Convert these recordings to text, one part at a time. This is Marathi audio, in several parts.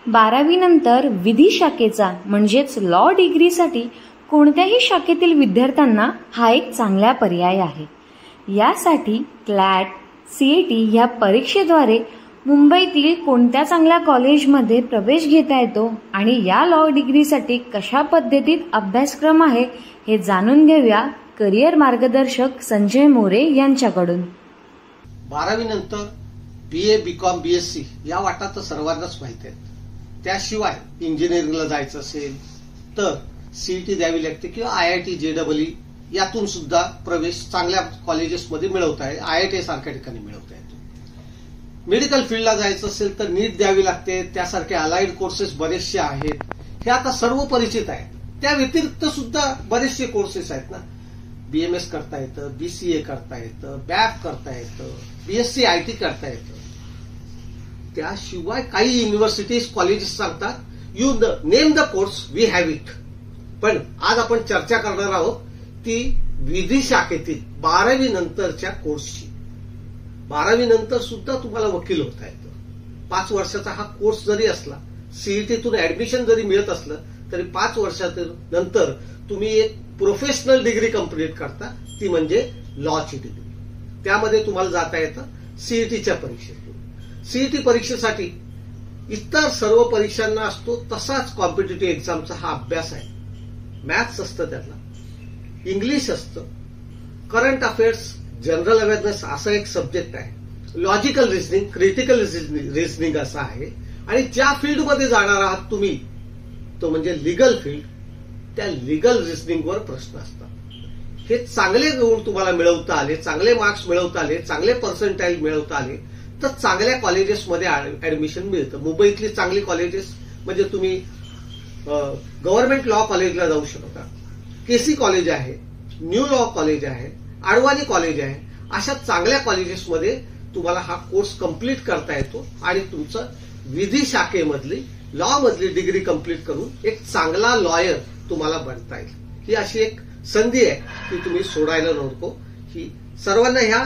12वी नंतर विधी शाखेचा म्हणजेच लॉ डिग्रीसाठी कोणत्याही शाखेतील विद्यार्थ्यांना हा एक चांगला पर्याय आहे। यासाठी क्लॅट, CET ह्या परीक्षेद्वारे मुंबईतील कोणत्या चांगल्या कॉलेजमध्ये प्रवेश घेता येतो आणि या लॉ डिग्रीसाठी कशा पद्धतीत अभ्यासक्रम आहे हे जाणून घेऊया करिअर मार्गदर्शक संजय मोरे यांच्याकडून। 12वी नंतर BA, BCom, BSc या वाटा तर सर्वांनाच माहिती आहेत। त्याशिवाय इंजिनिअरिंगला जायचं असेल तर CET द्यावी लागते किंवा IIT, JEE यातून सुद्धा प्रवेश चांगल्या कॉलेजेसमध्ये मिळवता येईल, IIT सारख्या ठिकाणी मिळवता येतो। मेडिकल फील्डला जायचं असेल तर नीट द्यावी लागते, त्यासारखे अलाइड कोर्सेस बरेचसे आहेत, हे आता सर्व परिचित आहेत। त्या व्यतिरिक्त सुद्धा बरेचसे कोर्सेस आहेत ना, BMS करता येतं, BCA करता येतं, BAP करता येतं, BSc IT करता येतं। त्याशिवाय काही युनिव्हर्सिटीज, कॉलेजेस सांगतात you name the course, we have it. पण आज आपण चर्चा करणार आहोत ती विधी शाखेतील 12वी नंतरच्या कोर्सची। 12वी नंतर सुद्धा तुम्हाला वकील होता येतं। 5 वर्षाचा हा कोर्स जरी असला, CETतून ऍडमिशन जरी मिळत असलं तरी 5 वर्षानंतर तुम्ही एक प्रोफेशनल डिग्री कंप्लीट करता, ती म्हणजे लॉची डिग्री। त्यामध्ये तुम्हाला जाता येतं CETच्या परीक्षेतून। CET परीक्षेसाठी इतर सर्व परीक्षांना असतो तसाच कॉम्पिटिटिव्ह एक्झामचा हा अभ्यास आहे। मॅथ्स असतं, त्यातला इंग्लिश असतं, करंट अफेअर्स, जनरल अवेअरनेस असा एक सब्जेक्ट आहे, लॉजिकल रिझनिंग, क्रिटिकल रिझनिंग असं आहे। आणि ज्या फील्डमध्ये जाणार आहात तुम्ही तो म्हणजे लिगल फील्ड, त्या लिगल रिझनिंगवर प्रश्न असतात। हे चांगले गुण तुम्हाला मिळवता आले, चांगले मार्क्स मिळवता आले, चांगले पर्सेंटाईल मिळवता आले तर चांगल्या कॉलेजेसमध्ये ऍडमिशन मिळतं। मुंबईतली चांगली कॉलेजेस म्हणजे तुम्ही गव्हर्नमेंट लॉ कॉलेजला जाऊ शकता, KC कॉलेज आहे, न्यू लॉ कॉलेज आहे, अडवाणी कॉलेज आहे। अशा चांगल्या कॉलेजेसमध्ये तुम्हाला हा कोर्स कंप्लीट करता येतो आणि तुमचं विधी शाखेमधली, लॉ मधली डिग्री कंप्लीट करून एक चांगला लॉयर तुम्हाला बनता येईल। ही अशी एक संधी आहे की तुम्ही सोडायला नको। ही सर्वांना ह्या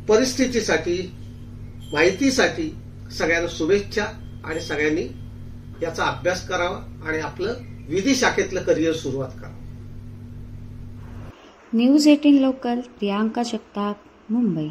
परिस्थितीसाठी, माहितीसाठी सगळ्यांना शुभेच्छा आणि सगळ्यांनी याचा अभ्यास करावा आणि आपलं विधी शाखेतलं करिअर सुरुवात करावं। News 18 local, Priyanka Jagtap, Mumbai.